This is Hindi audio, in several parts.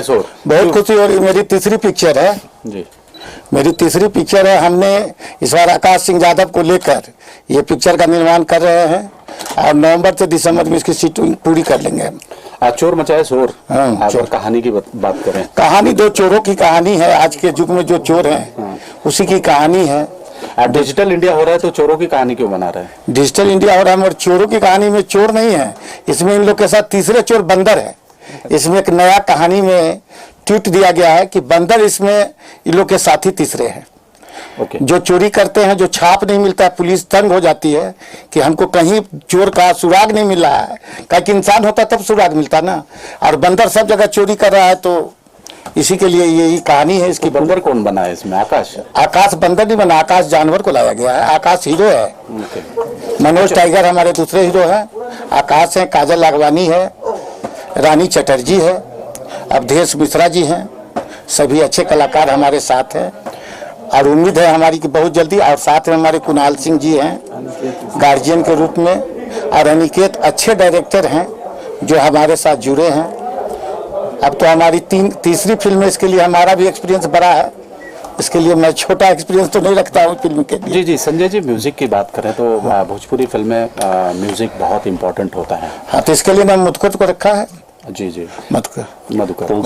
मचाए शोर। बहुत खुशी हो रही, मेरी तीसरी पिक्चर है जी, मेरी तीसरी पिक्चर है। हमने इस बार आकाश सिंह यादव को लेकर ये पिक्चर का निर्माण कर रहे हैं और नवंबर से दिसंबर में इसकी शूटिंग पूरी कर लेंगे हम। आज चोर मचाए शोर, चोर कहानी की बात करें, कहानी दो चोरों की कहानी है। आज के युग में जो चोर हैं उसी की कहानी है। डिजिटल इंडिया हो रहा है तो चोरों की कहानी क्यों बना रहे हैं? डिजिटल इंडिया हो रहा है और चोरों की कहानी में चोर नहीं है, इसमें इन लोग के साथ तीसरे चोर बंदर है। इसमें एक नया कहानी में ट्वीट दिया गया है कि बंदर इसमें इन लोग के साथी तीसरे हैं। जो चोरी करते हैं, जो छाप नहीं मिलता है, पुलिस तंग हो जाती है कि हमको कहीं चोर का सुराग नहीं मिल रहा है। कहीं कि इंसान होता तब सुराग मिलता ना, और बंदर सब जगह चोरी कर रहा है। तो इसी के लिए यही कहानी है इसकी। बंदर कौन बना है इसमें? आकाश? आकाश बंदर नहीं बना, आकाश जानवर को लाया गया है। आकाश हीरो है, मनोज टाइगर हमारे दूसरे हीरो है। आकाश है, काजल लागवानी है, रानी चटर्जी है, अवधेश मिश्रा जी हैं। सभी अच्छे कलाकार हमारे साथ हैं और उम्मीद है हमारी कि बहुत जल्दी। और साथ में हमारे कुणाल सिंह जी हैं गार्जियन के रूप में, और अनिकेत अच्छे डायरेक्टर हैं जो हमारे साथ जुड़े हैं। अब तो हमारी तीसरी फिल्म है, इसके लिए हमारा भी एक्सपीरियंस बड़ा है। इसके लिए मैं छोटा एक्सपीरियंस तो नहीं रखता हूँ फिल्म के लिए। जी, संजय जी, म्यूजिक की बात करें तो भोजपुरी फिल्म में म्यूजिक बहुत इम्पोर्टेंट होता है। हाँ, तो इसके लिए मैं मधुकर को रखा है। जी, मधुकर। तो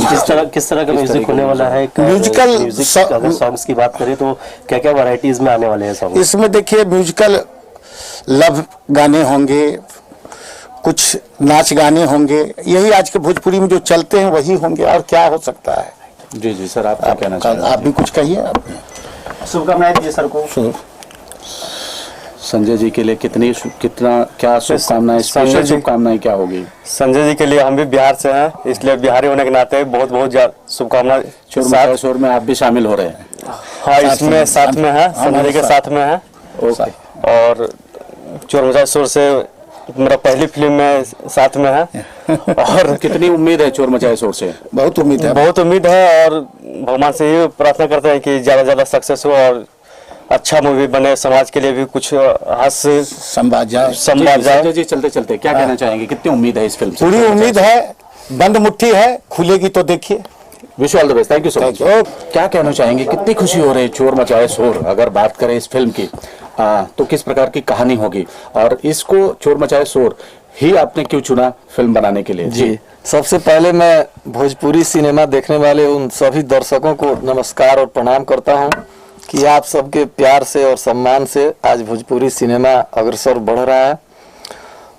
किस तरह का म्यूजिक होने वाला है? म्यूजिकल अगर सॉन्ग्स की बात करें तो क्या क्या वैरायटीज में आने वाले हैं सॉन्ग? इसमें देखिए, म्यूजिकल लव गाने होंगे, कुछ नाच गाने होंगे। यही आज के भोजपुरी में जो चलते हैं वही होंगे, और क्या हो सकता है। जी सर, आप क्या कहना चाहेंगे? आप भी कुछ कहिए। शुभकामनाएं दीजिए सर को। संजय जी के लिए क्या शुभकामनाएं, स्पेशल शुभकामनाएं क्या होगी? संजय जी के लिए हम भी बिहार से हैं, इसलिए बिहारी होने के नाते बहुत बहुत शुभकामनाएं। चोर मचाए शोर में आप भी शामिल हो रहे हैं? हाँ, इसमें साथ में है, संजय के साथ में है। और चोर मचाए शोर से मेरा पहली फिल्म में साथ में है। और कितनी उम्मीद है चोर मचाए शोर से? बहुत उम्मीद है, बहुत उम्मीद है। और भगवान से ये प्रार्थना करते हैं कि ज्यादा ज्यादा सक्सेस हो और अच्छा मूवी बने, समाज के लिए भी कुछ हास्य संवाद जाए। संजय जी, चलते चलते क्या कहना चाहेंगे? कितनी उम्मीद है इस फिल्म से? पूरी उम्मीद है, बंद मुट्ठी है, खुलेगी तो देखिए। Wish all the best. Thank you so much. क्या कहना चाहेंगे, कितनी खुशी हो रही है चोर मचाए शोर? अगर बात करें इस फिल्म की तो किस प्रकार की कहानी होगी, और इसको चोर मचाए शोर ही आपने क्यों चुना फिल्म बनाने के लिए? जी, सबसे पहले मैं भोजपुरी सिनेमा देखने वाले उन सभी दर्शकों को नमस्कार और प्रणाम करता हूं कि आप सबके प्यार से और सम्मान से आज भोजपुरी सिनेमा अग्रसर बढ़ रहा है।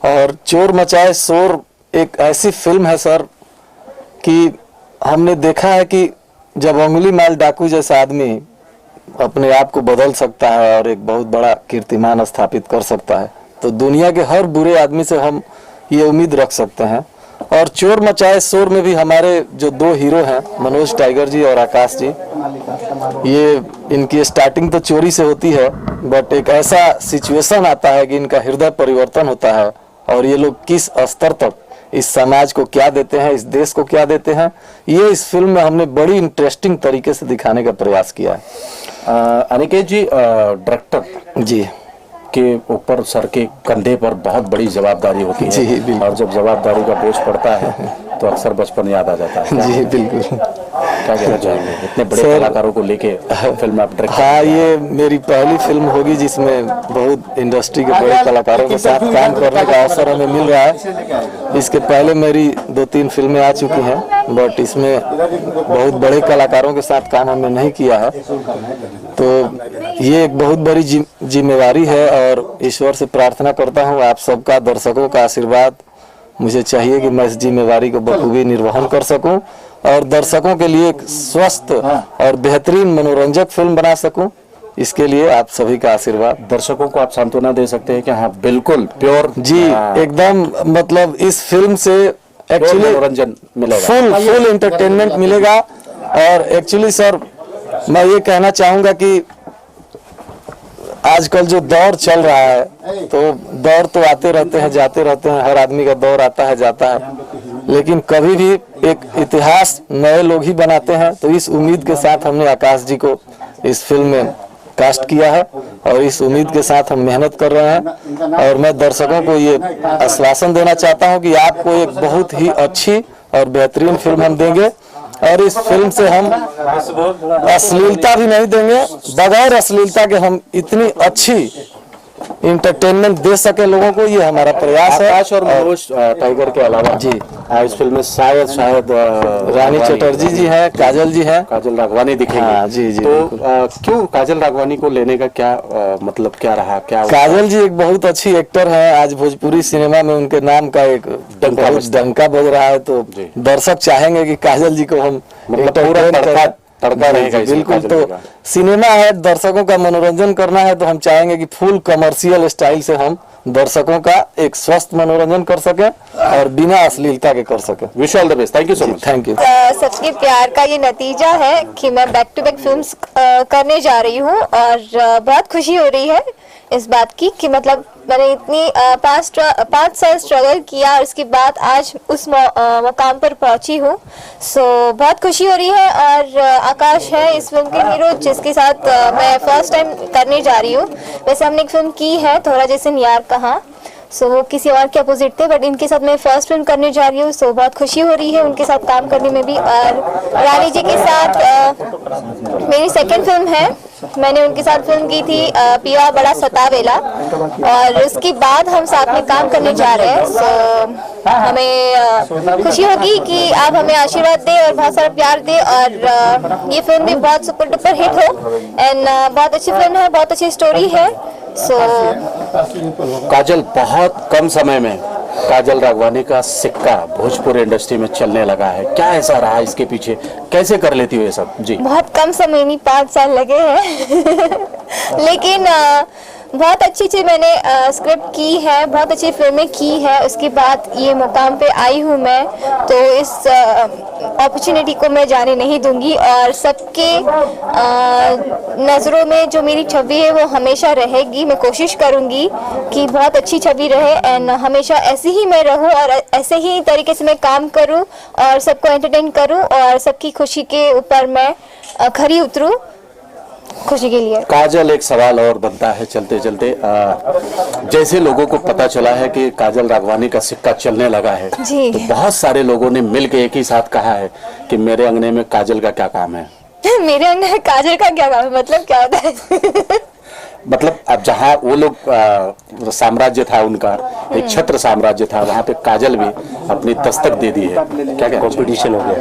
और चोर मचाए शोर एक ऐसी फिल्म है सर कि हमने देखा है कि जब अंगुली माल डाकू जैसा आदमी अपने आप को बदल सकता है और एक बहुत बड़ा कीर्तिमान स्थापित कर सकता है, तो दुनिया के हर बुरे आदमी से हम ये उम्मीद रख सकते हैं। और चोर मचाए शोर में भी हमारे जो दो हीरो हैं, मनोज टाइगर जी और आकाश जी, ये इनकी स्टार्टिंग तो चोरी से होती है, बट एक ऐसा सिचुएशन आता है कि इनका हृदय परिवर्तन होता है और ये लोग किस स्तर तक इस समाज को क्या देते हैं, इस देश को क्या देते हैं, ये इस फिल्म में हमने बड़ी इंटरेस्टिंग तरीके से दिखाने का प्रयास किया है। अनिकेत जी, डायरेक्टर जी के ऊपर, सर के कंधे पर बहुत बड़ी जवाबदारी होती है। जी, और जब जवाबदारी का बोझ पड़ता है तो अक्सर बचपन याद आ जाता है। जी बिल्कुल। क्या कहना चाहेंगे इतने बड़े कलाकारों को लेके फिल्म आप डायरेक्ट? हाँ, ये मेरी पहली फिल्म होगी जिसमें बहुत इंडस्ट्री के बड़े कलाकारों के साथ काम करने का अवसर हमें मिल रहा है। इसके पहले मेरी 2-3 फिल्में आ चुकी हैं, बट इसमें बहुत बड़े कलाकारों के साथ काम हमने नहीं किया है, तो ये एक बहुत बड़ी जिम्मेवारी है। और ईश्वर से प्रार्थना करता हूँ आप सबका, दर्शकों का आशीर्वाद मुझे चाहिए कि मैं इस जिम्मेवारी को बखूबी निर्वहन कर सकूं और दर्शकों के लिए एक स्वस्थ और बेहतरीन मनोरंजक फिल्म बना सकूं। इसके लिए आप सभी का आशीर्वाद। दर्शकों को आप सांत्वना दे सकते हैं कि हाँ, बिल्कुल प्योर जी, एकदम, मतलब इस फिल्म से एक्चुअली मनोरंजन मिलेगा, फुल एंटरटेनमेंट मिलेगा। और एक्चुअली सर, मैं ये कहना चाहूंगा कि आजकल जो दौर चल रहा है, तो दौर तो आते रहते हैं, जाते रहते हैं, हर आदमी का दौर आता है जाता है, लेकिन कभी भी एक इतिहास नए लोग ही बनाते हैं। तो इस उम्मीद के साथ हमने आकाश जी को इस फिल्म में कास्ट किया है और इस उम्मीद के साथ हम मेहनत कर रहे हैं। और मैं दर्शकों को ये आश्वासन देना चाहता हूं कि आपको एक बहुत ही अच्छी और बेहतरीन फिल्म हम देंगे और इस फिल्म से हम अश्लीलता भी नहीं देंगे, बगैर अश्लीलता के हम इतनी अच्छी इंटरटेनमेंट दे सके लोगों को, ये हमारा प्रयास है। आकाश और मनोज टाइगर के अलावा जी इस फिल्म में शायद रानी चटर्जी जी हैं, काजल जी हैं, काजल राघवानी दिखेंगे। हाँ, जी, जी, तो क्यों काजल राघवानी को लेने का क्या मतलब क्या रहा, क्या काजल जी एक बहुत अच्छी एक्टर हैं। आज भोजपुरी सिनेमा में उनके नाम का एक डंका बज रहा है, तो दर्शक चाहेंगे कि काजल जी को हम मतलब पूरा तड़का रहेगा इसमें बिल्कुल। काजल तो जी का। सिनेमा है, दर्शकों का मनोरंजन करना है, तो हम चाहेंगे कि फुल कमर्शियल स्टाइल से हम दर्शकों का एक स्वस्थ मनोरंजन कर सके और बिना अश्लीलता के कर सके। Wish all the best. Thank you so much. Thank you. सबके प्यार का ये नतीजा है कि मैं बैक टू बैक फिल्म्स करने जा रही हूँ और बहुत खुशी हो रही है इस बात की कि मतलब मैंने इतनी 5 साल स्ट्रगल किया और उसके बाद आज उस मुकाम पर पहुंची हूँ। सो बहुत खुशी हो रही है। और आकाश है इस फिल्म के हीरो जिसके साथ मैं फर्स्ट टाइम करने जा रही हूँ। वैसे हमने एक फिल्म की है थोड़ा जैसे यार कहा, सो वो किसी और के अपोजिट थे, बट इनके साथ मैं फर्स्ट फिल्म करने जा रही हूँ। सो बहुत खुशी हो रही है उनके साथ काम करने में भी। और रानी जी के साथ मेरी सेकंड फिल्म है। मैंने उनके साथ फिल्म की थी पिया बड़ा सतावेला, और उसके बाद हम साथ में काम करने जा रहे हैं। सो हमें खुशी होगी कि आप हमें आशीर्वाद दें और बहुत सारा प्यार दें और ये फिल्म भी बहुत सुपर डुपर हिट हो। एंड बहुत अच्छी फिल्म है, बहुत अच्छी स्टोरी है। सो काजल, बहुत कम समय में काजल राघवानी का सिक्का भोजपुरी इंडस्ट्री में चलने लगा है, क्या ऐसा रहा इसके पीछे, कैसे कर लेती हो ये सब? जी बहुत कम समय नहीं, 5 साल लगे हैं लेकिन बहुत अच्छी मैंने स्क्रिप्ट की है, बहुत अच्छी फिल्में की है, उसके बाद ये मुकाम पे आई हूँ मैं। तो इस अपॉर्चुनिटी को मैं जाने नहीं दूंगी और सबके नज़रों में जो मेरी छवि है वो हमेशा रहेगी। मैं कोशिश करूंगी कि बहुत अच्छी छवि रहे एंड हमेशा ऐसी ही मैं रहूं और ऐसे ही तरीके से मैं काम करूं और सबको एंटरटेन करूं और सबकी खुशी के ऊपर मैं खरी उतरूं खुशी के लिए। काजल, एक सवाल और बनता है चलते चलते, जैसे लोगों को पता चला है कि काजल राघवानी का सिक्का चलने लगा है, जी। तो बहुत सारे लोगों ने मिलकर एक ही साथ कहा है कि मेरे अंगने में काजल का क्या काम है? मेरे अंदर काजल का क्या काम है, मतलब क्या होता है मतलब अब जहाँ वो लोग साम्राज्य था उनका, एक छत्र साम्राज्य था, वहाँ पे काजल भी अपनी दस्तक दे दी है, क्या क्या कंपटीशन हो गया?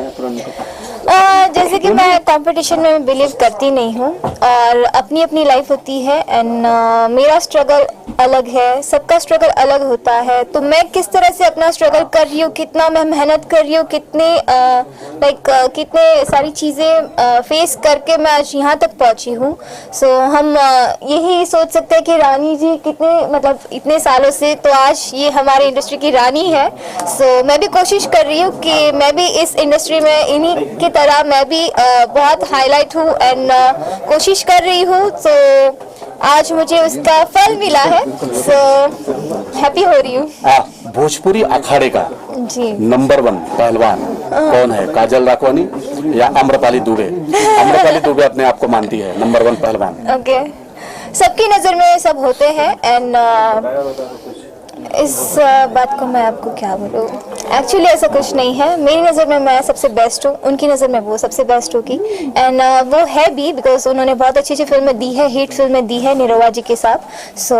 जैसे कि मैं कंपटीशन में बिलीव करती नहीं हूँ और अपनी अपनी लाइफ होती है एंड मेरा स्ट्रगल अलग है, सबका स्ट्रगल अलग होता है। तो मैं किस तरह से अपना स्ट्रगल कर रही हूँ, कितना मैं मेहनत कर रही हूँ, कितने सारी चीज़ें फेस करके मैं आज यहाँ तक पहुँची हूँ। सो हम यही सोच सकते हैं कि रानी जी कितने मतलब इतने सालों से, तो आज ये हमारे इंडस्ट्री की रानी है। सो मैं भी कोशिश कर रही हूँ कि मैं भी इस इंडस्ट्री में इन्हीं की तरह मैं भी बहुत हाईलाइट हूँ एंड कोशिश कर रही हूँ। सो आज मुझे उसका फल मिला है, सो हैप्पी हो रही हूँ। भोजपुरी अखाड़े का जी नंबर 1 पहलवान कौन है, काजल राघवानी या आम्रपाली दुबे? आम्रपाली दुबे अपने आप को मानती है नंबर 1 पहलवान। ओके, सबकी नज़र में सब होते हैं एंड इस बात को मैं आपको क्या बोलूँ, एक्चुअली ऐसा कुछ नहीं है। मेरी नज़र में मैं सबसे बेस्ट हूँ, उनकी नज़र में वो सबसे बेस्ट होगी एंड वो है भी, बिकॉज उन्होंने बहुत अच्छी अच्छी फिल्में दी है, हिट फिल्में दी है निरहुआ जी के साथ। सो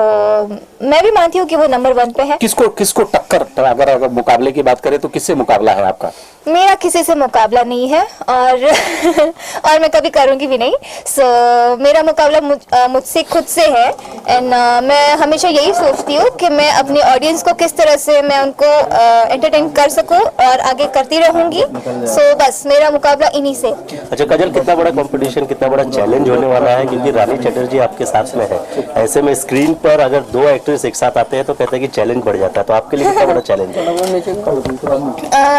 मैं भी मानती हूँ कि वो नंबर 1 पे है। किसको टक्कर, अगर मुकाबले की बात करें तो किससे मुकाबला है आपका? मेरा किसी से मुकाबला नहीं है और और मैं कभी करूँगी भी नहीं। सो मेरा मुकाबला मुझसे खुद से है एंड मैं हमेशा यही सोचती हूँ कि मैं अपने ऑडियंस को किस तरह से मैं उनको एंटरटेन कर सकूँ और आगे करती रहूँगी। सो बस मेरा मुकाबला इन्हीं से। अच्छा काजल, कितना बड़ा कंपटीशन, कितना बड़ा चैलेंज होने वाला है, क्योंकि रानी चटर्जी आपके साथ में है, ऐसे में स्क्रीन पर अगर 2 एक्ट्रेस एक साथ आते हैं तो कहते हैं कि चैलेंज बढ़ जाता है, तो आपके लिए कितना बड़ा चैलेंज है?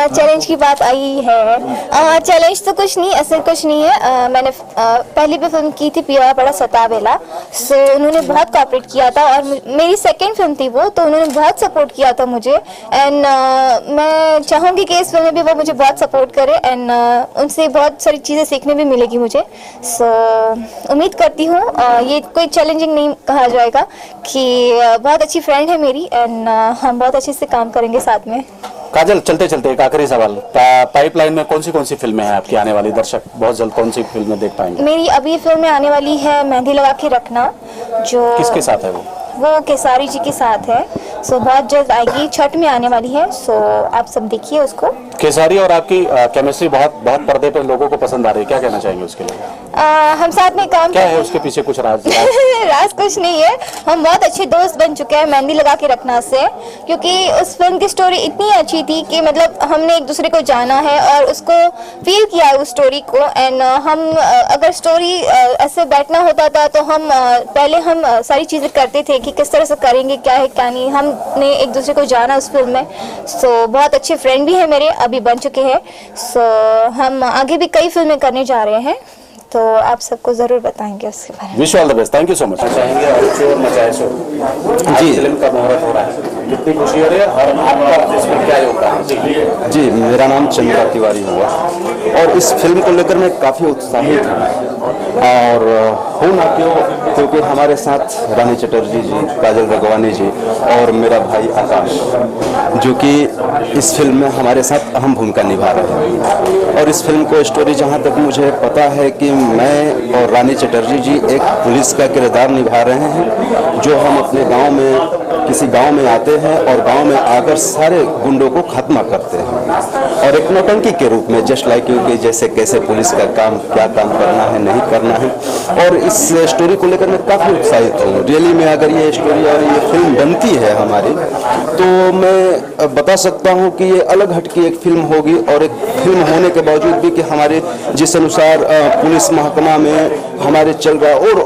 चैलेंज की बात आई है, चैलेंज तो कुछ नहीं, ऐसे कुछ नहीं है। मैंने पहली भी फिल्म की थी पिया बड़ा सतावेला, सो उन्होंने बहुत कोऑपरेट किया था और मेरी सेकंड फिल्म थी वो, तो उन्होंने बहुत सपोर्ट किया था मुझे एंड मैं चाहूँगी कि इस फिल्म में भी वो मुझे बहुत सपोर्ट करे एंड उनसे बहुत सारी चीज़ें सीखने भी मिलेगी मुझे। सो उम्मीद करती हूँ ये कोई चैलेंजिंग नहीं कहा जाएगा कि बहुत अच्छी फ्रेंड है मेरी एंड हम बहुत अच्छे से काम करेंगे साथ में। काजल, चलते चलते एक आखिरी सवाल, पाइपलाइन में कौन सी फिल्में हैं आपकी आने वाली? दर्शक बहुत जल्द कौन सी फिल्में देख पाएंगे? मेरी अभी फिल्म में आने वाली है मेहंदी लगा के रखना, जो किसके साथ है वो केसारी जी के साथ है। सो बहुत जल्द आएगी, छठ में आने वाली है। सो आप सब देखिए उसको। केसारी और आपकी केमिस्ट्री बहुत पर्दे पे लोगों को पसंद आ रही है, क्या कहना चाहेंगे उसके लिए? हम साथ में काम क्या है उसके पीछे कुछ राज? राज कुछ नहीं है, हम बहुत अच्छे दोस्त बन चुके हैं मेहंदी लगा के रखना से, क्योंकि उस फिल्म की स्टोरी इतनी अच्छी थी कि मतलब हमने एक दूसरे को जाना है और उसको फील किया है उस स्टोरी को। एंड हम अगर स्टोरी ऐसे बैठना होता था तो हम पहले हम सारी चीज़ें करते थे कि किस तरह से करेंगे, क्या है क्या नहीं। हमने एक दूसरे को जाना उस फिल्म में। सो बहुत अच्छे फ्रेंड भी हैं मेरे, अभी बन चुके हैं। सो हम आगे भी कई फिल्में करने जा रहे हैं, तो आप सबको जरूर बताएंगे उसके बारे में। Wish all the best, thank you so much. चाहेंगे और चोर मचाए शोर जी फिल्म का मुहूर्त हो रहा है, कितनी खुशी हो रही है और आपका इसमें क्या योगदान है? जी, मेरा नाम चंद्रा तिवारी हुआ और इस फिल्म को लेकर मैं काफ़ी उत्साहित हूँ और हूँ ना क्यों, क्योंकि हमारे साथ रानी चटर्जी जी, काजल रघवानी जी और मेरा भाई आकाश, जो कि इस फिल्म में हमारे साथ अहम भूमिका निभा रहे हैं। और इस फिल्म को स्टोरी जहाँ तक मुझे पता है कि मैं और रानी चटर्जी जी एक पुलिस का किरदार निभा रहे हैं, जो हम अपने गांव में किसी गांव में आते हैं और गांव में आकर सारे गुंडों को खत्म करते हैं और एक नौटंकी के रूप में, जस्ट लाइक यू कि जैसे कैसे पुलिस का काम, क्या काम करना है नहीं करना है। और इस स्टोरी को लेकर मैं काफ़ी उत्साहित हूँ। रियली में अगर ये स्टोरी और ये फिल्म बनती है हमारी, तो मैं बता सकता हूँ कि ये अलग हटकी एक फिल्म होगी और एक फिल्म होने के बावजूद भी कि हमारे जिस अनुसार पुलिस महकमा में हमारे चल रहा है और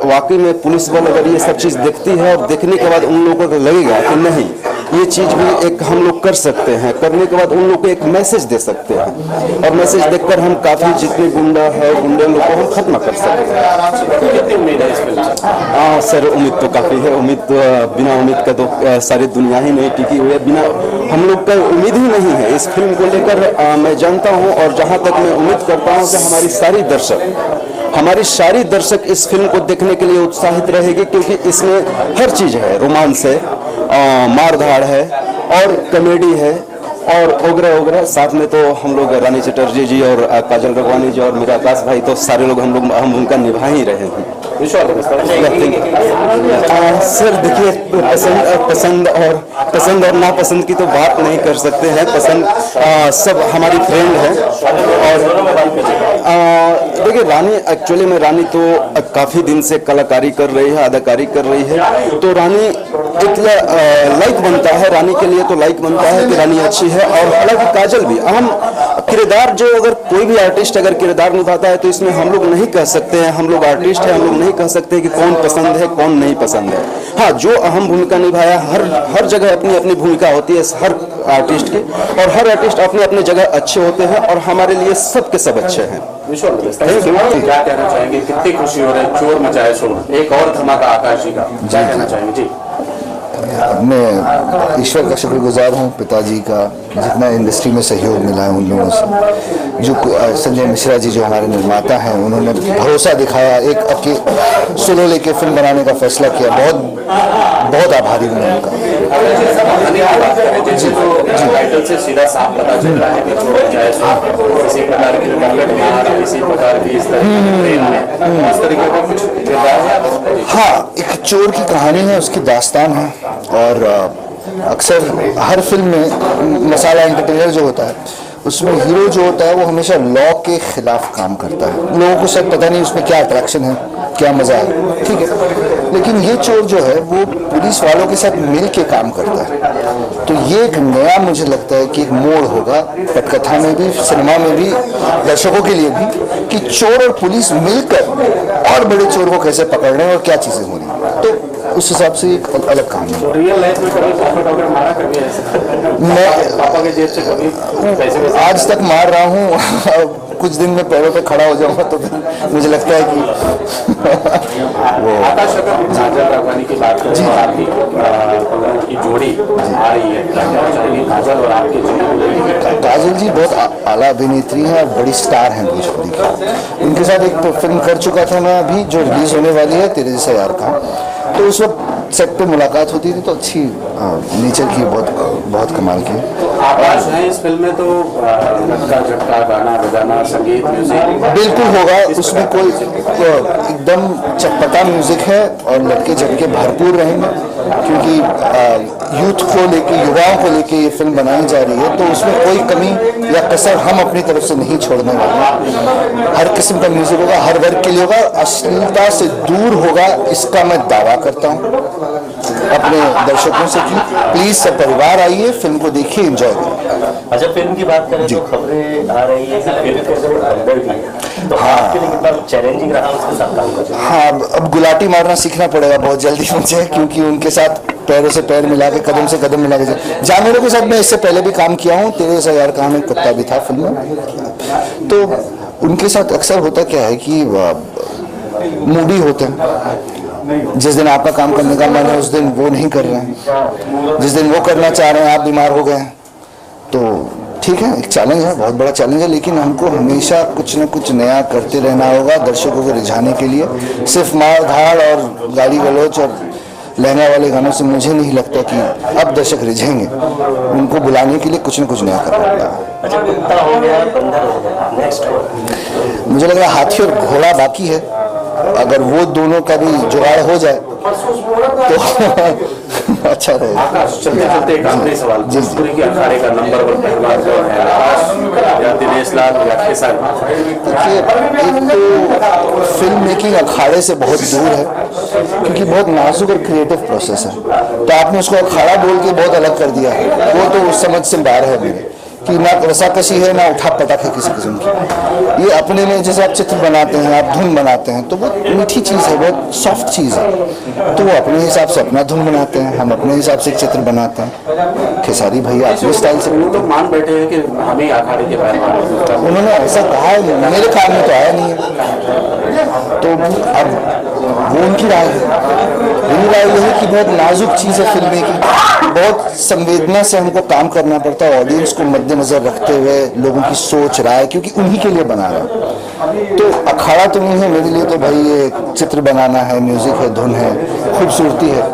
वाकई में पुलिस वाले अगर ये सब चीज़ देखती है और देखने के बाद उन लोगों को लगेगा कि नहीं, ये चीज़ भी एक हम लोग कर सकते हैं, करने के बाद उन लोग को एक मैसेज दे सकते हैं और मैसेज देकर हम काफ़ी जितने गुंडे लोग को हम खत्म कर सकते हैं। कितनी उम्मीद है इस फिल्म से? हाँ सर, उम्मीद तो काफ़ी है। उम्मीद तो बिना उम्मीद का तो सारी दुनिया ही नहीं टिकी हुई है। बिना हम लोग का उम्मीद ही नहीं है इस फिल्म को लेकर। मैं जानता हूँ और जहाँ तक मैं उम्मीद करता हूँ कि हमारी सारी दर्शक इस फिल्म को देखने के लिए उत्साहित रहेगी, क्योंकि इसमें हर चीज़ है, रोमांस है, मारधाड़ है और कॉमेडी है और ओगरा। साथ में तो हम लोग रानी चटर्जी जी और काजल रघवानी जी और मेरा आकाश भाई, तो सारे लोग हम उनका निभा ही रहे हैं। सर देखिए, पसंद और नापसंद की तो बात नहीं कर सकते हैं। पसंद सब हमारी फ्रेंड है। और देखिए, रानी एक्चुअली में रानी तो काफ़ी दिन से कलाकारी कर रही है, अदाकारी कर रही है, तो रानी एक लाइक बनता है, रानी के लिए तो लाइक बनता है कि रानी अच्छी है। और हालांकि काजल भी अहम किरदार, जो अगर कोई भी आर्टिस्ट अगर किरदार निभाता है तो इसमें हम लोग नहीं कह सकते हैं, हम लोग आर्टिस्ट हैं, हम लोग नहीं कह सकते कि कौन पसंद है कौन नहीं पसंद है। हाँ, जो अहम भूमिका निभाया, हर जगह अपनी अपनी भूमिका होती है हर आर्टिस्ट की, और हर आर्टिस्ट अपने अपने जगह अच्छे होते हैं और हमारे लिए सब के सब अच्छे हैं। क्या कहना चाहेंगे, कितनी खुशी हो रही है चोर मचाए शोर, एक और धमाका आकाश जी का, क्या कहना चाहेंगे? जी, मैं ईश्वर का शुक्रगुजार हूँ, पिताजी का, जितना इंडस्ट्री में सहयोग मिला है उन लोगों से। जो संजय मिश्रा जी जो हमारे निर्माता हैं, उन्होंने भरोसा दिखाया, एक आपकी सोलो लेके फिल्म बनाने का फैसला किया। बहुत आभारी हूँ उनका। टाइटल से सीधा साफ पता चल रहा है कि चोर मचाए शोर किसी प्रकार की मार, किसी प्रकार की इस तरीके का कुछ किरदार है। हाँ, एक चोर की कहानी है, उसकी दास्तान है। और अक्सर हर फिल्म में मसाला एंटरटेनर जो होता है, उसमें हीरो जो होता है वो हमेशा लॉ के खिलाफ काम करता है। लोगों को शायद पता नहीं उसमें क्या अट्रैक्शन है, क्या मजा है, ठीक है, लेकिन ये चोर जो है वो पुलिस वालों के साथ मिल के काम करता है। तो ये एक नया, मुझे लगता है कि एक मोड़ होगा पटकथा में भी, सिनेमा में भी, दर्शकों के लिए भी, कि चोर और पुलिस मिलकर और बड़े चोर को कैसे पकड़ने और क्या चीजें होनी। तो उस हिसाब से एक अलग कहानी है। रियल लाइफ में कभी पॉकेट मारा कभी मैं पापा के जेब से कभी पैसे आज तक मार रहा हूँ। कुछ दिन में पैरों पे खड़ा हो जाऊंगा तो फिर मुझे लगता है कि आकाश, अगर काजल रघवानी की बात करें, आपकी जोड़ी आ रही है, काजल और आपकी जोड़ी? काजल जी बहुत आला अभिनेत्री हैं और बड़ी स्टार हैं भोजपुरी की। उनके साथ एक फिल्म कर चुका था मैं अभी, जो रिलीज होने वाली है, तेरे जैसा यार का। तो उस वक्त सेट पे मुलाकात होती थी तो अच्छी नेचर की, बहुत कमाल की। आकाश है इस फिल्म में, तो लटका झटका गाना बजाना संगीत म्यूजिक बिल्कुल होगा, उसमें कोई एकदम चटपटा म्यूजिक है और लटके झटके भरपूर रहेंगे, क्योंकि यूथ को लेके, युवाओं को लेके ये फिल्म बनाई जा रही है, तो उसमें कोई कमी या कसर हम अपनी तरफ से नहीं छोड़ने वाले हैं। हर किस्म का म्यूजिक होगा, हर वर्ग के लिए होगा, अश्लीलता से दूर होगा, इसका मैं दावा करता हूँ अपने दर्शकों से कि प्लीज सब परिवार आइए, फिल्म को देखिए, एंजॉय करिए। अच्छा, फिल्म की बात करें तो खबरें आ रही है कि फिल्म के अंदर अंदर भी है, तो आपके लिए कितना चैलेंजिंग रहा उसके साथ काम करना? हाँ, अब गुलाटी मारना सीखना पड़ेगा बहुत जल्दी मुझे, क्योंकि उनके साथ पैरों से पैर मिला के, कदम से कदम मिला के, जानवरों के साथ मैं इससे पहले भी काम किया हूँ, 13,000 का एक कुत्ता भी था फिल्म में। तो उनके साथ अक्सर होता क्या है कि मूडी होते हैं, जिस दिन आपका काम करने का मन है उस दिन वो नहीं कर रहे हैं, जिस दिन वो करना चाह रहे हैं आप बीमार हो गए हैं। तो ठीक है, एक चैलेंज है, बहुत बड़ा चैलेंज है, लेकिन हमको हमेशा कुछ न कुछ नया करते रहना होगा दर्शकों को रिझाने के लिए। सिर्फ मार धाड़ और गाली गलौच और लहंगा वाले गानों से मुझे नहीं लगता कि अब दर्शक रिझेंगे, उनको बुलाने के लिए कुछ न कुछ नया करना पड़ेगा। अच्छा, कुत्ता हो गया, बंदर हो गया, नेक्स्ट मुझे लग रहा है हाथी और घोड़ा बाकी है, अगर वो दोनों का भी जुगाड़ हो जाए तो अच्छा रहेगा। आकाश, चलते चलते एक आखिरी सवाल, भोजपुरी के अखाड़े का नंबर 1 पहलवान जो है आकाश या दिनेश लाल या खेसारी? देखिए, एक तो फिल्म मेकिंग अखाड़े से बहुत दूर है, क्योंकि बहुत नाजुक और क्रिएटिव प्रोसेस है, तो आपने उसको अखाड़ा बोल के बहुत अलग कर दिया है, वो तो उस समझ से बाहर है मेरे, कि ना रसाकशी है ना उठा पटाख है किसी किस्म की। ये अपने में जैसे आप चित्र बनाते हैं, आप धुन बनाते हैं, तो बहुत मीठी चीज़ है, बहुत सॉफ्ट चीज़ है, तो वो अपने हिसाब से अपना धुन बनाते हैं, हम अपने हिसाब से एक चित्र बनाते हैं। खेसारी भैया अपने स्टाइल से, लोग मान बैठे हैं कि हम ही अखाड़े के पहलवान। उन्होंने ऐसा कहा है, मेरे ख्याल में तो आया नहीं है, तो अब वो उनकी राय है। मेरी राय यह है कि बहुत नाजुक चीज़ है फिल्म की, बहुत संवेदना से हमको काम करना पड़ता है, ऑडियंस को मद्देनजर रखते हुए, लोगों की सोच राय, क्योंकि उन्हीं के लिए बना रहा है। तो अखाड़ा तो नहीं है मेरे लिए, तो भाई ये चित्र बनाना है, म्यूजिक है, धुन है, खूबसूरती है,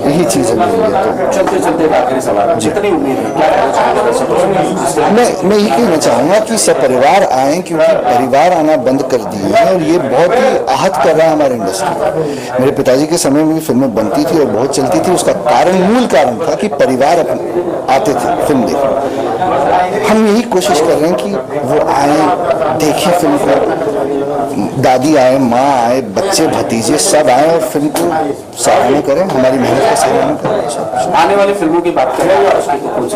यही चीज़ है मेरे लिए। तो चलते चलते एक आखिरी सवाल, जितनी उम्मीद है क्या कहना चाहेंगे दर्शकों से? मैं यही कहना चाहूँगा कि सपरिवार आए, क्योंकि परिवार आना बंद कर दिए हैं और ये बहुत ही आहत कर रहा है हमारे इंडस्ट्री। मेरे पिताजी के समय में भी फिल्में बनती थी और बहुत चलती थी, उसका मूल कारण था कि परिवार आते थे फिल्म देखने। हम यही कोशिश कर रहे हैं कि वो आए, देखें फिल्म को, दादी आए, माँ आए, बच्चे भतीजे सब आए और फिल्म को सराहना करें, हमारी मेहनत का सराहना करें। आने वाली फिल्मों की बात करें, उसकी तो कुछ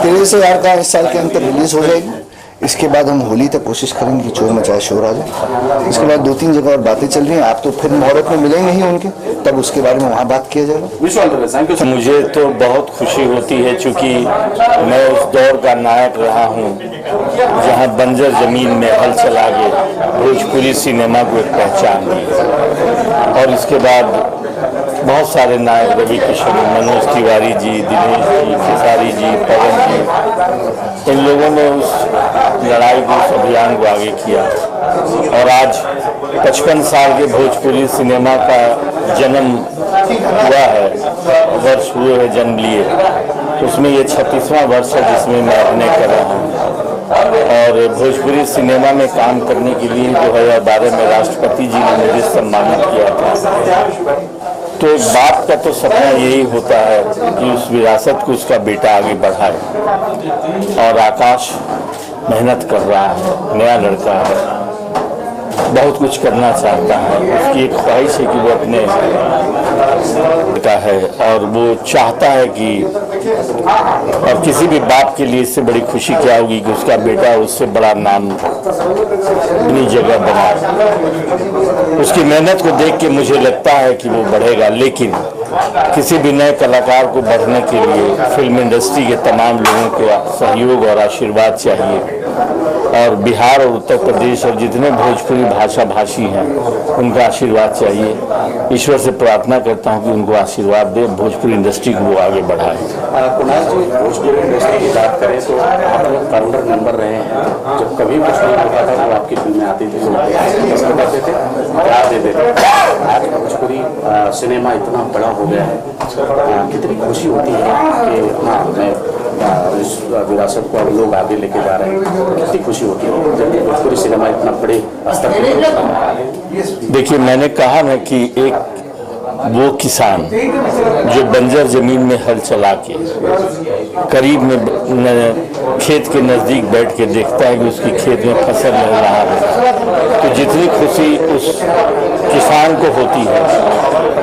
13,000 का इस साल के अंत रिलीज हो जाएगी। इसके बाद हम होली तक कोशिश करेंगे कि चोर मचाए शोर आ जाए। इसके बाद 2-3 जगह और बातें चल रही हैं, आप तो फिर मुहूर्त में मिलेंगे ही उनके, तब उसके बारे में वहाँ बात किया जाएगा। मुझे तो बहुत खुशी होती है, चूँकि मैं उस दौर का नायक रहा हूँ जहाँ बंजर जमीन में हल चला के भोजपुरी सिनेमा को एक पहचान दी, और इसके बाद बहुत सारे नायक, रवि किशन, मनोज तिवारी जी, दिनेश जी, खेसारी जी, पवन जी, इन लोगों ने उस लड़ाई को, उस अभियान को आगे किया, और आज 55 साल के भोजपुरी सिनेमा का जन्म हुआ है, वर्ष हुए हैं जन्म लिए, उसमें ये 36वां वर्ष है जिसमें मैं अभिनय कर रहा हूँ। और भोजपुरी सिनेमा में काम करने के लिए 2012 में राष्ट्रपति जी ने मुझे सम्मानित किया था। तो एक बाप का तो सपना यही होता है कि उस विरासत को उसका बेटा आगे बढ़ाए, और आकाश मेहनत कर रहा है, नया लड़का है, बहुत कुछ करना चाहता है, उसकी एक ख्वाहिश है कि वो अपने का है, और वो चाहता है कि, और किसी भी बाप के लिए इससे बड़ी खुशी क्या होगी कि उसका बेटा उससे बड़ा नाम अपनी जगह बनाए। उसकी मेहनत को देख के मुझे लगता है कि वो बढ़ेगा, लेकिन किसी भी नए कलाकार को बढ़ने के लिए फिल्म इंडस्ट्री के तमाम लोगों को सहयोग और आशीर्वाद चाहिए, और बिहार और उत्तर प्रदेश और जितने भोजपुरी भाषा भाषी हैं उनका आशीर्वाद चाहिए। ईश्वर से प्रार्थना करता हूं कि उनको आशीर्वाद दे, भोजपुरी इंडस्ट्री को वो आगे बढ़ाए। कुणाल जी, भोजपुरी इंडस्ट्री की बात करें तो आप काउंटर नंबर रहे हैं, जब कभी कुछ नहीं होता था तो आपकी फिल्में आती थी, पसंद करते थे, प्यार देते थे। आज भोजपुरी सिनेमा इतना बड़ा हो गया है, कितनी खुशी होती है कि हाँ, मैं विरासत को अब लोग आगे लेके जा रहे हैं, कितनी खुशी होती है जब भोजपुरी सिनेमा इतना बड़े स्तर पर पहुंच रहा है। देखिए, मैंने कहा ना कि एक वो किसान जो बंजर जमीन में हल चला के करीब में खेत के नज़दीक बैठ के देखता है कि उसकी खेत में फसल लग रहा है, तो जितनी खुशी उस किसान को होती है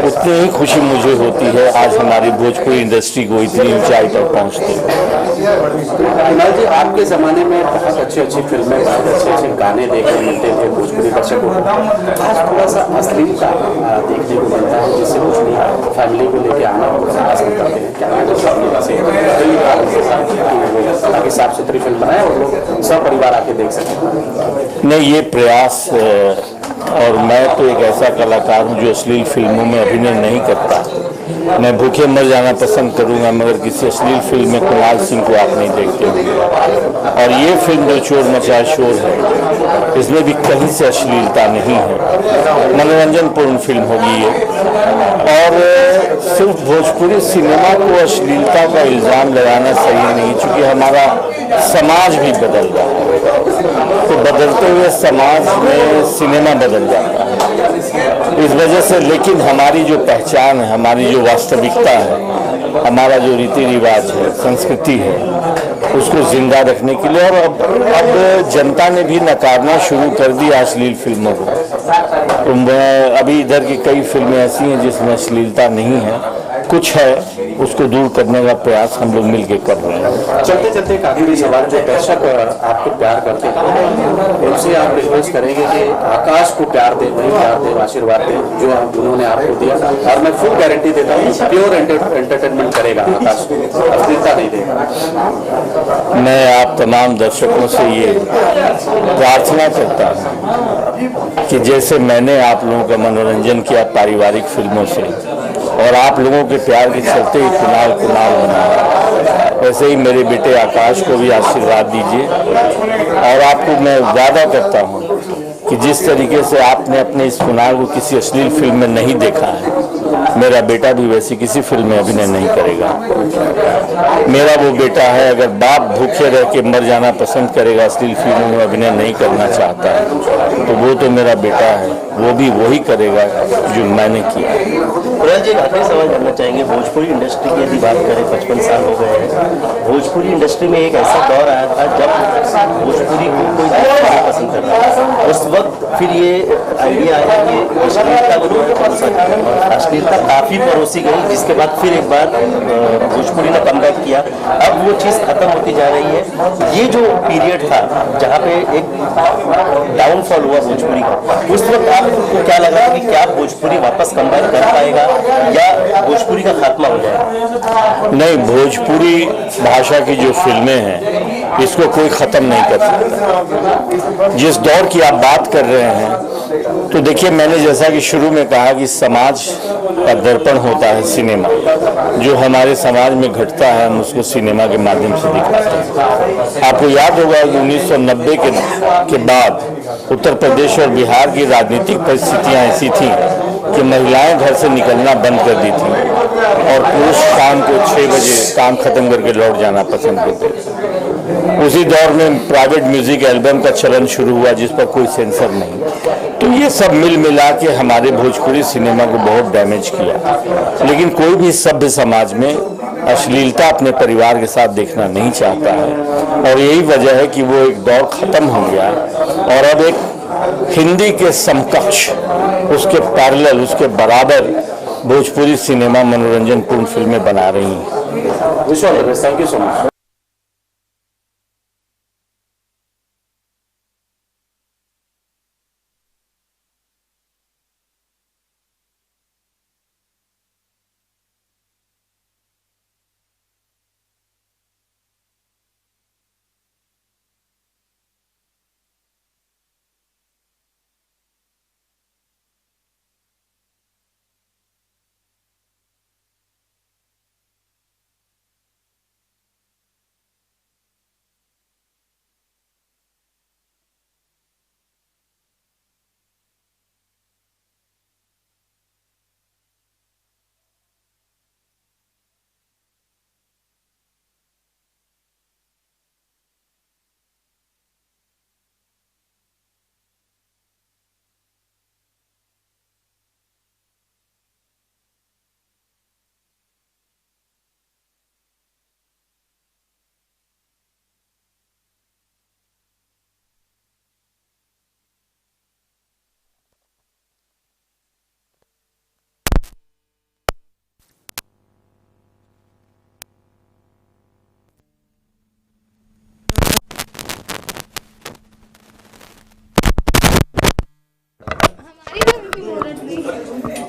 उतनी ही खुशी मुझे होती है आज हमारी भोजपुरी इंडस्ट्री को इतनी ऊंचाई पर पहुंचते हुए। कुणाल जी, आपके ज़माने में बहुत अच्छी अच्छी फिल्में, बहुत अच्छे अच्छे गाने देखने मिलते थे भोजपुरी दर्शकों को। आज थोड़ा सा अश्लीलता देखने को मिलता है, जिससे कुछ नहीं फैमिली को लेके आना पसंद करते हैं। क्या ताकि साफ सुथरी फिल्म बनाए और लोग सब परिवार आके देख सकें। नहीं, ये प्रयास और मैं तो एक ऐसा कलाकार हूँ जो अश्लील फिल्मों में अभिनय नहीं करता। मैं भूखे मर जाना पसंद करूंगा मगर किसी अश्लील फिल्म में कुणाल सिंह को आप नहीं देखते होंगे। और ये फिल्म जो चोर मचाए शोर है, इसमें भी कहीं से अश्लीलता नहीं है, मनोरंजनपूर्ण फिल्म होगी ये। और सिर्फ भोजपुरी सिनेमा को अश्लीलता का इल्ज़ाम लगाना सही नहीं, क्योंकि हमारा समाज भी बदल रहा है, तो बदलते हुए समाज में सिनेमा बदल जाता है इस वजह से। लेकिन हमारी जो पहचान है, हमारी जो वास्तविकता है, हमारा जो रीति रिवाज है, संस्कृति है, उसको जिंदा रखने के लिए। और अब जनता ने भी नकारना शुरू कर दिया अश्लील फिल्मों को। तो अभी इधर की कई फिल्में ऐसी हैं जिसमें अश्लीलता नहीं है, कुछ है, उसको दूर करने का प्रयास हम लोग मिलकर कर रहे हैं। चलते चलते एक आखिरी सवाल, जो दर्शक आपको प्यार करते हैं उनसे आप रिक्वेस्ट करेंगे कि आकाश को प्यार दे, वही प्यार दे, आशीर्वाद दे जो उन्होंने आपको दिया। और मैं फुल गारंटी देता हूँ, प्योर एंटरटेनमेंट करेगा आकाश, अश्लीलता नहीं देगा। मैं आप तमाम दर्शकों से ये प्रार्थना करता हूँ कि जैसे मैंने आप लोगों का मनोरंजन किया पारिवारिक फिल्मों से और आप लोगों के प्यार के चलते ही कुणाल बनाया, वैसे ही मेरे बेटे आकाश को भी आशीर्वाद दीजिए। और आपको मैं वादा करता हूँ कि जिस तरीके से आपने अपने इस कुणाल को किसी अश्लील फिल्म में नहीं देखा है, मेरा बेटा भी वैसी किसी फिल्म में अभिनय नहीं करेगा। मेरा वो बेटा है, अगर बाप भूखे रह के मर जाना पसंद करेगा, अश्लील फिल्मों में अभिनय नहीं करना चाहता है, तो वो तो मेरा बेटा है, वो भी वही करेगा जो मैंने किया। कुणाल जी, एक आखिरी सवाल जानना चाहेंगे। भोजपुरी इंडस्ट्री की यदि बात करें, 55 साल हो गए हैं, भोजपुरी इंडस्ट्री में एक ऐसा दौर आया था जब भोजपुरी को कोई नहीं पसंद कर रहा था। उस वक्त फिर ये आइडिया आया कि अश्लीलता को, अश्लीलता काफी परोसी गई, जिसके बाद फिर एक बार भोजपुरी ने कमबैक किया। अब वो चीज खत्म होती जा रही है। ये जो पीरियड था जहाँ पे एक डाउनफॉल हुआ भोजपुरी का, उस वक्त आपको क्या लगा कि क्या भोजपुरी वापस कमबैक कर पाएगा या भोजपुरी का खात्मा हो जाएगा? नहीं, भोजपुरी भाषा की जो फिल्में हैं इसको कोई खत्म नहीं कर सकता। जिस दौर की आप बात कर रहे हैं, तो देखिए, मैंने जैसा कि शुरू में कहा कि समाज का दर्पण होता है सिनेमा। जो हमारे समाज में घटता है हम उसको सिनेमा के माध्यम से दिखाते हैं। आपको याद होगा कि 1990 के बाद उत्तर प्रदेश और बिहार की राजनीतिक परिस्थितियां ऐसी थी कि महिलाएं घर से निकलना बंद कर दी थी और पुरुष शाम को 6 बजे काम खत्म करके लौट जाना पसंद करते थे। उसी दौर में प्राइवेट म्यूजिक एल्बम का चलन शुरू हुआ जिस पर कोई सेंसर नहीं। तो ये सब मिल मिला के हमारे भोजपुरी सिनेमा को बहुत डैमेज किया। लेकिन कोई भी सभ्य समाज में अश्लीलता अपने परिवार के साथ देखना नहीं चाहता है और यही वजह है कि वो एक दौर खत्म हो गया और अब एक हिंदी के समकक्ष, उसके पैरेलल, उसके बराबर भोजपुरी सिनेमा मनोरंजनपूर्ण फिल्में बना रही हैं। Thank you so much.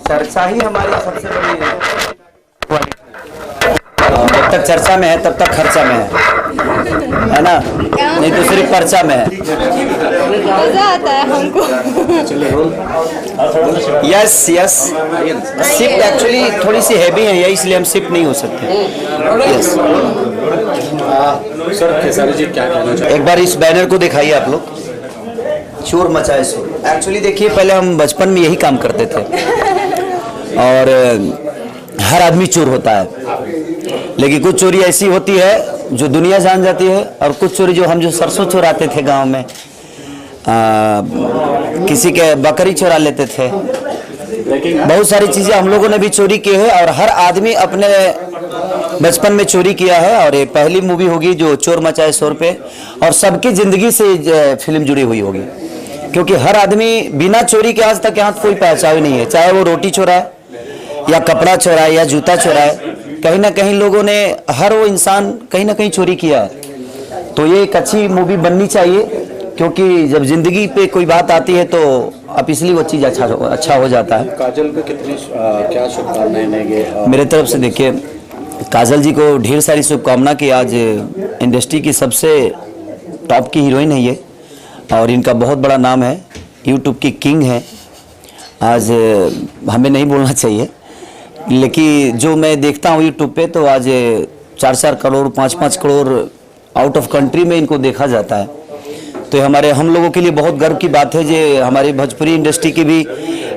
चर्चा ही हमारी सबसे बड़ी जब तक चर्चा में है तब तक खर्चा में है ना, नहीं तो सिर्फ पर्चा में है। मजा आता है हमको। यस यस, शिफ्ट एक्चुअली थोड़ी सी हैवी है ये, इसलिए हम शिफ्ट नहीं हो सकते। यस सर खेसारी जी क्या कहना चाहिए? एक बार इस बैनर को दिखाइए आप लोग, चोर मचाए शोर। एक्चुअली देखिए, पहले हम बचपन में यही काम करते थे और हर आदमी चोर होता है, लेकिन कुछ चोरी ऐसी होती है जो दुनिया जान जाती है, और कुछ चोरी जो सरसों चुराते थे गांव में, किसी के बकरी चुरा लेते थे, बहुत सारी चीजें हम लोगों ने भी चोरी की है और हर आदमी अपने बचपन में चोरी किया है। और ये पहली मूवी होगी जो चोर मचाए शोर पे, और सबकी जिंदगी से फिल्म जुड़ी हुई होगी, क्योंकि हर आदमी बिना चोरी के आज तक यहाँ कोई पहचान नहीं है, चाहे वो रोटी चोराए या कपड़ा चोराए या जूता चोराए, कहीं ना कहीं लोगों ने, हर वो इंसान कहीं ना कहीं चोरी किया है। तो ये एक अच्छी मूवी बननी चाहिए, क्योंकि जब जिंदगी पे कोई बात आती है तो अब इसलिए वो चीज़ अच्छा हो जाता है। काजल को कितनी क्या शुभकामनाएं देंगे? मेरे तरफ से देखिए, काजल जी को ढेर सारी शुभकामना कि आज इंडस्ट्री की सबसे टॉप की हीरोइन है ये, और इनका बहुत बड़ा नाम है, यूट्यूब की किंग है। आज हमें नहीं बोलना चाहिए, लेकिन जो मैं देखता हूँ यूट्यूब पे, तो आज 4-4 crore 5-5 crore out of country में इनको देखा जाता है। तो हम लोगों के लिए बहुत गर्व की बात है जो हमारी भोजपुरी इंडस्ट्री की भी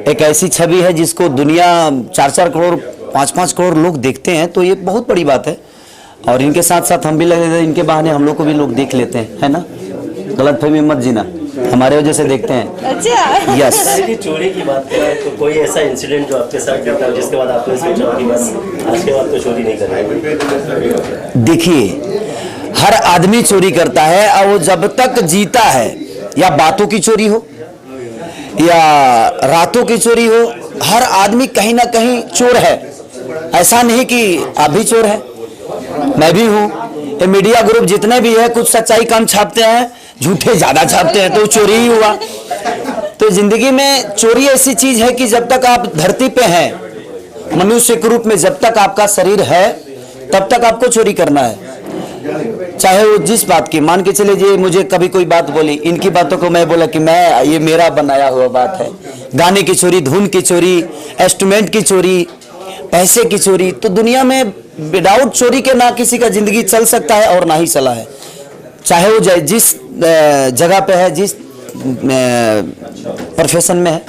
एक ऐसी छवि है जिसको दुनिया 4-4 करोड़ 5-5 करोड़ लोग देखते हैं, तो ये बहुत बड़ी बात है। और इनके साथ साथ हम भी लगे थे, इनके बहाने हम लोग को भी लोग देख लेते हैं, है ना, गलतफहमी मत जीना, हमारे वजह से देखते हैं। अच्छा यस। चोरी की बात करें तो कोई ऐसा इंसिडेंट जो आपके साथ घटा हो जिसके बाद आपने सोचा कि बस आज के बाद तो चोरी नहीं करनी? देखिए, हर आदमी चोरी करता है, और वो जब तक जीता है, या बातों की चोरी हो या रातों की चोरी हो, हर आदमी कहीं ना कहीं चोर है। ऐसा नहीं कि आप भी चोर है, मैं भी हूँ, ये मीडिया ग्रुप जितने भी है कुछ सच्चाई कम छापते हैं, झूठे ज्यादा छापते हैं, तो चोरी ही हुआ। तो जिंदगी में चोरी ऐसी चीज है कि जब तक आप धरती पे हैं, मनुष्य के रूप में जब तक आपका शरीर है, तब तक आपको चोरी करना है, चाहे वो जिस बात की, मान के चले जी मुझे कभी कोई बात बोली, इनकी बातों को मैं बोला कि मैं, ये मेरा बनाया हुआ बात है, गाने की चोरी, धुन की चोरी, इंस्ट्रूमेंट की चोरी, पैसे की चोरी, तो दुनिया में विदाउट चोरी के ना किसी का जिंदगी चल सकता है और ना ही चला है, चाहे वो जिस जगह पे है, जिस प्रोफेशन में है,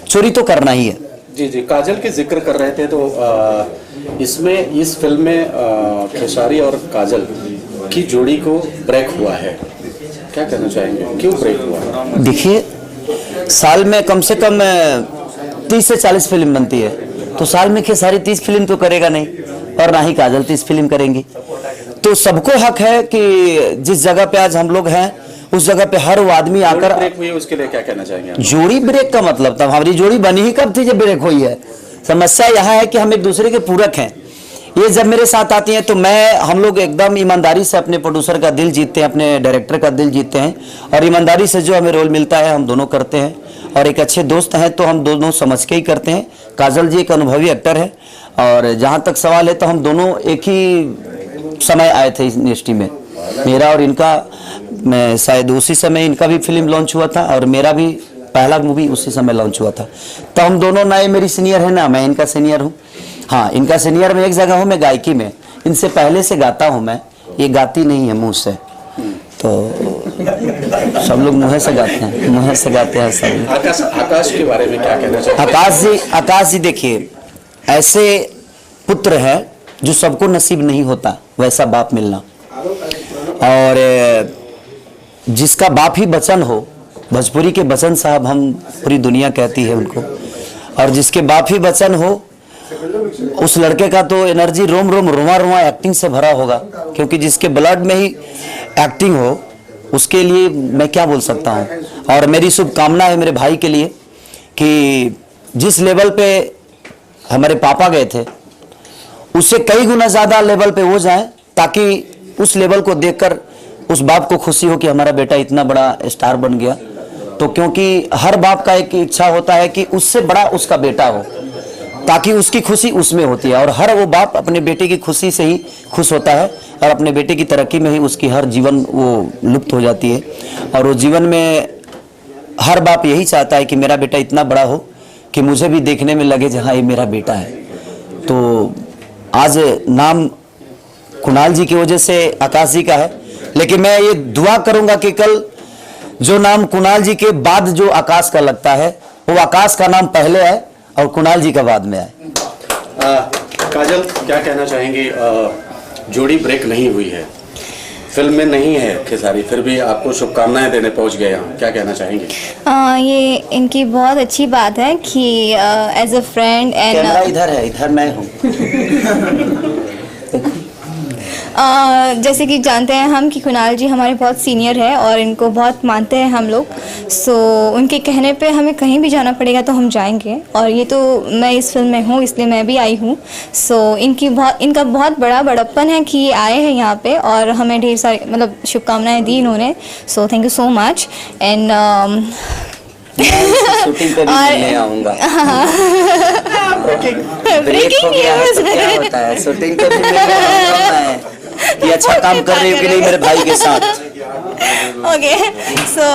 चोरी तो करना ही है। जी जी, काजल की जिक्र कर रहे थे, तो इसमें इस फिल्म में खेसारी और काजल की जोड़ी को ब्रेक हुआ है, क्या कहना चाहेंगे, क्यों ब्रेक हुआ? देखिए, साल में कम से कम 30 से 40 फिल्म बनती है, तो साल में खेसारी 30 फिल्म तो करेगा नहीं, और ना ही काजल 30 फिल्म करेंगी। तो सबको हक है कि जिस जगह पे आज हम लोग हैं, उस जगह पे हर वो आदमी आकर ब्रेक हुई, उसके लिए क्या कहना चाहेंगे? जोड़ी ब्रेक का मतलब था, हमारी जोड़ी बनी ही कब थी जब ब्रेक हुई है? समस्या यहाँ है कि हम एक दूसरे के पूरक हैं। ये जब मेरे साथ आती हैं तो हम लोग एकदम ईमानदारी से अपने प्रोड्यूसर का दिल जीतते हैं, अपने डायरेक्टर का दिल जीतते हैं, और ईमानदारी से जो हमें रोल मिलता है हम दोनों करते हैं, और एक अच्छे दोस्त हैं तो हम दोनों समझ के ही करते हैं। काजल जी एक अनुभवी एक्टर है, और जहाँ तक सवाल है तो हम दोनों एक ही समय आए थे इस इंडस्ट्री में, मेरा और इनका, मैं शायद उसी समय इनका भी फिल्म लॉन्च हुआ था और मेरा भी पहला मूवी उसी समय लॉन्च हुआ था। तो हम दोनों, ना ये मेरी सीनियर है ना मैं इनका सीनियर हूँ। हाँ, इनका सीनियर में एक जगह हूँ, मैं गायकी में इनसे पहले से गाता हूँ मैं, ये गाती नहीं है मुँह से, तो सब लोग मुँह से गाते हैं, मुँह से गाते हैं सब। आकाश के बारे में क्या कहना चाहिए? आकाश जी देखिए, ऐसे पुत्र है जो सबको नसीब नहीं होता वैसा बाप मिलना, और जिसका बाप ही बच्चन हो, भोजपुरी के बच्चन साहब हम पूरी दुनिया कहती है उनको, और जिसके बाप ही बच्चन हो, उस लड़के का तो एनर्जी रोम रोम रुआ रुआ एक्टिंग से भरा होगा, क्योंकि जिसके ब्लड में ही एक्टिंग हो, उसके लिए मैं क्या बोल सकता हूँ। और मेरी शुभकामना है मेरे भाई के लिए कि जिस लेवल पे हमारे पापा गए थे, उससे कई गुना ज़्यादा लेवल पे वो जाएं, ताकि उस लेवल को देखकर उस बाप को खुशी हो कि हमारा बेटा इतना बड़ा स्टार बन गया। तो क्योंकि हर बाप का एक इच्छा होता है कि उससे बड़ा उसका बेटा हो, ताकि उसकी खुशी उसमें होती है। और हर वो बाप अपने बेटे की खुशी से ही खुश होता है और अपने बेटे की तरक्की में ही उसकी हर जीवन वो लुप्त हो जाती है। और वो जीवन में हर बाप यही चाहता है कि मेरा बेटा इतना बड़ा हो कि मुझे भी देखने में लगे जहाँ ये मेरा बेटा है। तो आज नाम कुणाल जी की वजह से आकाश जी का है, लेकिन मैं ये दुआ करूंगा कि कल जो नाम कुणाल जी के बाद जो आकाश का लगता है वो आकाश का नाम पहले है और कुणाल जी का बाद में है। काजल, क्या कहना चाहेंगे? जोड़ी ब्रेक नहीं हुई है, फिल्म में नहीं है खेसारी, फिर भी आपको शुभकामनाएं देने पहुंच गए यहाँ, क्या कहना चाहेंगे? ये इनकी बहुत अच्छी बात है कि as a friend camera and इधर है, इधर मैं हूँ। जैसे कि जानते हैं हम कि कुणाल जी हमारे बहुत सीनियर है और इनको बहुत मानते हैं हम लोग। सो उनके कहने पे हमें कहीं भी जाना पड़ेगा तो हम जाएंगे, और ये तो मैं इस फिल्म में हूँ इसलिए मैं भी आई हूँ। सो इनका बहुत बड़ा बड़प्पन है कि ये आए हैं यहाँ पे और हमें ढेर सारी मतलब शुभकामनाएं दी इन्होंने। So thank you so much. And shooting पे भी मिलने आऊंगा। ब्रेकिंग न्यूज़ क्या होता है, शूटिंग पे भी मिलने आऊंगा मैं कि अच्छा काम कर रही हो कि नहीं मेरे भाई के साथ। ओके, सो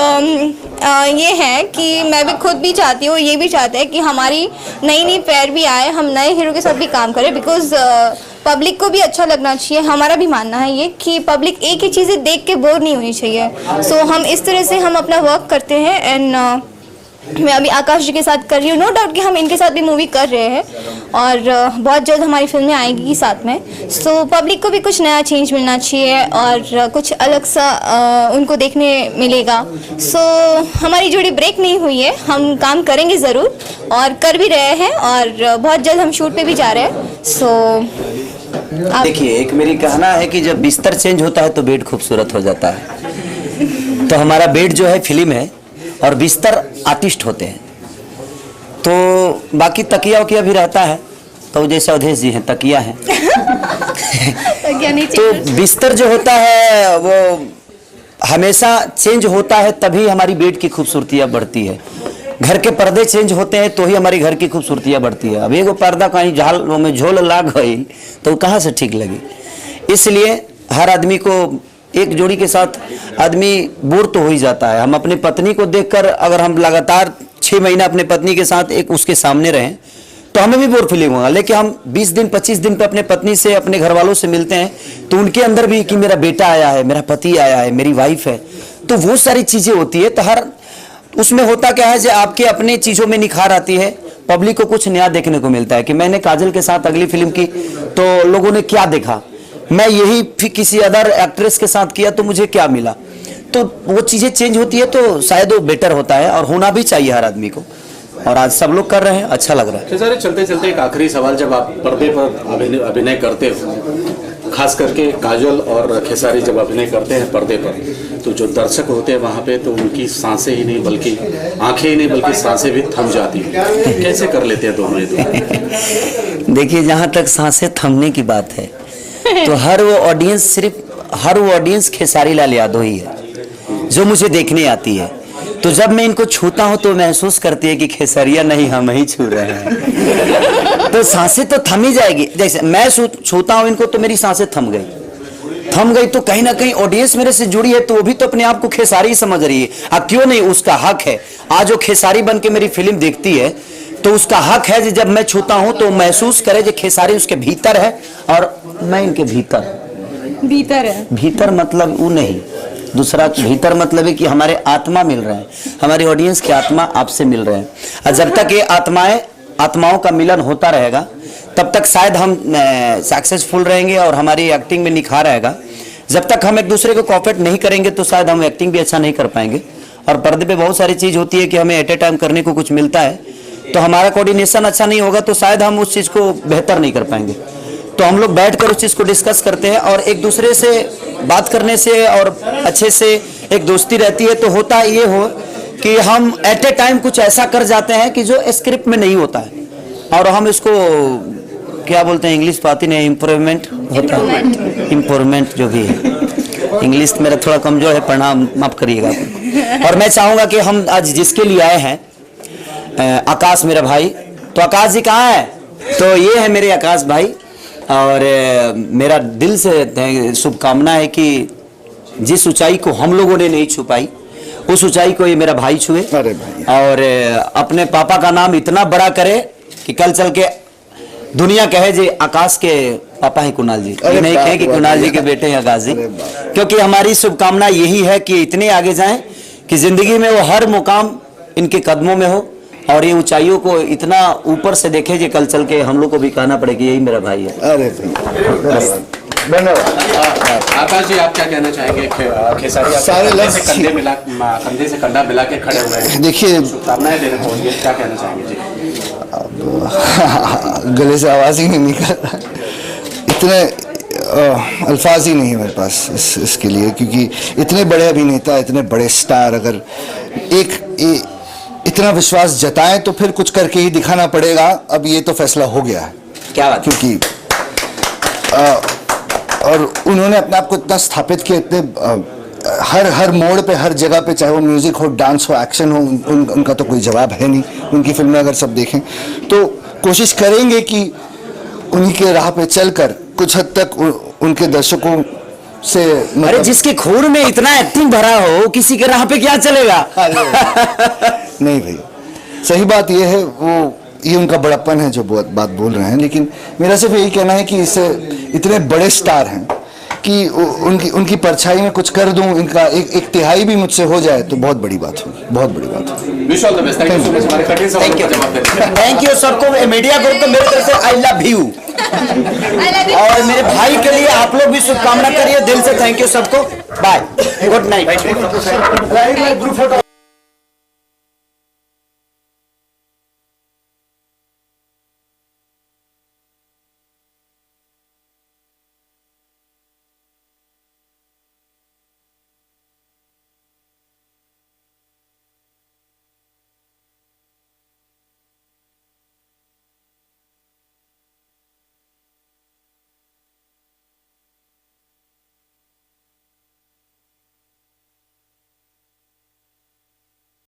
ये है कि मैं भी खुद भी चाहती हूँ, ये भी चाहते हैं कि हमारी नई नई पैर भी आए, हम नए हीरो के साथ भी काम करें, बिकॉज पब्लिक को भी अच्छा लगना चाहिए। हमारा भी मानना है ये कि पब्लिक एक ही चीज़ें देख के बोर नहीं होनी चाहिए। सो हम इस तरह से हम अपना वर्क करते हैं। एंड मैं अभी आकाश जी के साथ कर रही हूँ, नो डाउट कि हम इनके साथ भी मूवी कर रहे हैं और बहुत जल्द हमारी फिल्में आएगी साथ में। सो पब्लिक को भी कुछ नया चेंज मिलना चाहिए और कुछ अलग सा उनको देखने मिलेगा। सो हमारी जोड़ी ब्रेक नहीं हुई है, हम काम करेंगे ज़रूर और कर भी रहे हैं और बहुत जल्द हम शूट पे भी जा रहे हैं। सो देखिए, एक मेरी कहना है कि जब बिस्तर चेंज होता है तो बेड खूबसूरत हो जाता है। तो हमारा बेड जो है फिल्म है और बिस्तर आर्टिस्ट होते हैं। तो बाकी तकिया वकिया भी रहता है, तो जैसे अवधेश जी हैं तकिया हैं। तो बिस्तर जो होता है वो हमेशा चेंज होता है, तभी हमारी बेड की खूबसूरतियाँ बढ़ती है। घर के पर्दे चेंज होते हैं तो ही हमारी घर की खूबसूरतियाँ बढ़ती है। अब एगो पर्दा कहीं झाल में झोल लाग गई तो कहाँ से ठीक लगी। इसलिए हर आदमी को एक जोड़ी के साथ आदमी बोर तो हो ही जाता है। हम अपनी पत्नी को देखकर अगर हम लगातार 6 महीना अपने पत्नी के साथ एक उसके सामने रहें तो हमें भी बोर फीलिंग होगा। लेकिन हम 20 दिन 25 दिन पे अपने पत्नी से अपने घर वालों से मिलते हैं तो उनके अंदर भी कि मेरा बेटा आया है, मेरा पति आया है, मेरी वाइफ है, तो वो सारी चीज़ें होती है। तो हर उसमें होता क्या है, जो आपके अपने चीज़ों में निखार आती है, पब्लिक को कुछ नया देखने को मिलता है। कि मैंने काजल के साथ अगली फिल्म की तो लोगों ने क्या देखा, मैं यही फिर किसी अदर एक्ट्रेस के साथ किया तो मुझे क्या मिला। तो वो चीज़ें चेंज होती है तो शायद वो बेटर होता है और होना भी चाहिए हर आदमी को। और आज सब लोग कर रहे हैं, अच्छा लग रहा है। खेसारी, चलते चलते एक आखिरी सवाल, जब आप पर्दे पर अभिनय करते हो, खास करके काजल और खेसारी जब अभिनय करते हैं पर्दे पर, तो जो दर्शक होते हैं वहाँ पे तो उनकी सांसें ही नहीं बल्कि आंखें ही नहीं बल्कि सांसें भी थम जाती हैं। कैसे कर लेते हैं दोनों ये? देखिए, जहाँ तक सांसें थमने की बात है तो हर वो ऑडियंस खेसारी लाल यादव ही है जो मुझे देखने आती है। तो जब मैं इनको छूता हूं तो महसूस करती है कि खेसारिया नहीं हम ही छू रहे हैं। तो सांसें तो थम ही जाएगी। जैसे मैं छूता हूं इनको तो मेरी सांसें थम गई तो कहीं ना कहीं ऑडियंस मेरे से जुड़ी है तो वो भी तो अपने आप को खेसारी ही समझ रही है। क्यों नहीं, उसका हक है। आज वो खेसारी बन के मेरी फिल्म देखती है तो उसका हक है कि जब मैं छूता हूं तो महसूस करे कि खेसारी उसके भीतर है और मैं इनके भीतर है। भीतर मतलब वो नहीं, दूसरा भीतर मतलब है कि हमारे आत्मा मिल रहे हैं, हमारी ऑडियंस की आत्मा आपसे मिल रहे हैं। और जब तक ये आत्माओं का मिलन होता रहेगा तब तक शायद हम सक्सेसफुल रहेंगे और हमारी एक्टिंग में निखार आएगा। जब तक हम एक दूसरे को कॉपरेट नहीं करेंगे तो शायद हम एक्टिंग भी अच्छा नहीं कर पाएंगे। और पर्दे पे बहुत सारी चीज़ होती है कि हमें एट ए टाइम करने को कुछ मिलता है, तो हमारा कोऑर्डिनेशन अच्छा नहीं होगा तो शायद हम उस चीज़ को बेहतर नहीं कर पाएंगे। तो हम लोग बैठकर उस चीज़ को डिस्कस करते हैं और एक दूसरे से बात करने से और अच्छे से एक दोस्ती रहती है। तो होता ये हो कि हम एट ए टाइम कुछ ऐसा कर जाते हैं कि जो स्क्रिप्ट में नहीं होता है और हम इसको क्या बोलते हैं, इंग्लिश पाती नहीं, इम्प्रूवमेंट होता है, इम्प्रूवमेंट जो भी है। इंग्लिश मेरा थोड़ा कमजोर है, पढ़ना माफ करिएगा। और मैं चाहूँगा कि हम आज जिसके लिए आए हैं, आकाश मेरा भाई, तो आकाश जी कहाँ है? तो ये है मेरे आकाश भाई, और मेरा दिल से शुभकामना है कि जिस ऊंचाई को हम लोगों ने नहीं छू पाई उस ऊंचाई को ये मेरा भाई छुए, अरे भाई। और अपने पापा का नाम इतना बड़ा करे कि कल चल के दुनिया कहे जी आकाश के पापा है कुणाल जी, ये नहीं कहे कि कुणाल जी के बेटे हैं आकाश जी। क्योंकि हमारी शुभकामना यही है कि इतने आगे जाएं कि जिंदगी में वो हर मुकाम इनके कदमों में हो, और ये ऊंचाइयों को इतना ऊपर से देखे जो कल चल के हम लोग को भी कहना पड़े कि यही मेरा भाई है। अरे भाई धन्यवाद। आकाश जी, आप क्या कहना चाहेंगे? खेसारी सारे लफ्ज़ कंधे से कंधा मिला के खड़े हुए हैं, देखिए शुभकामनाएं देने पहुंच गए, क्या कहना चाहेंगे जी? गले से आवाज़ ही नहीं निकल रहा, इतने अल्फाज ही नहीं है मेरे पास इसके लिए, क्योंकि इतने बड़े अभिनेता, इतने बड़े स्टार अगर इतना विश्वास जताएं तो फिर कुछ करके ही दिखाना पड़ेगा। अब ये तो फैसला हो गया है, क्या बात, क्योंकि और उन्होंने अपने आप को इतना स्थापित किया, इतने हर मोड़ पे, हर जगह पे, चाहे वो म्यूजिक हो, डांस हो, एक्शन हो, उनका तो कोई जवाब है नहीं। उनकी फिल्में अगर सब देखें तो कोशिश करेंगे कि उन्हीं के राह पे चलकर कुछ हद तक उनके दर्शकों से अरे जिसके खून में इतना एक्टिंग भरा हो किसी के राह पे क्या चलेगा? नहीं भाई, सही बात ये है, वो ये उनका बड़प्पन है जो बात बोल रहे हैं, लेकिन मेरा सिर्फ यही कहना है कि इसे इतने बड़े स्टार हैं कि उनकी परछाई में कुछ कर दूं, इनका एक तिहाई भी मुझसे हो जाए तो बहुत बड़ी बात होगी, बहुत बड़ी बात होगी। थैंक यू सबको, मीडिया ग्रुप को मेरी तरफ से आई लव यू, और मेरे भाई के लिए आप लोग भी शुभकामना करिए दिल से। थैंक यू सबको, बाय, गुड नाइट।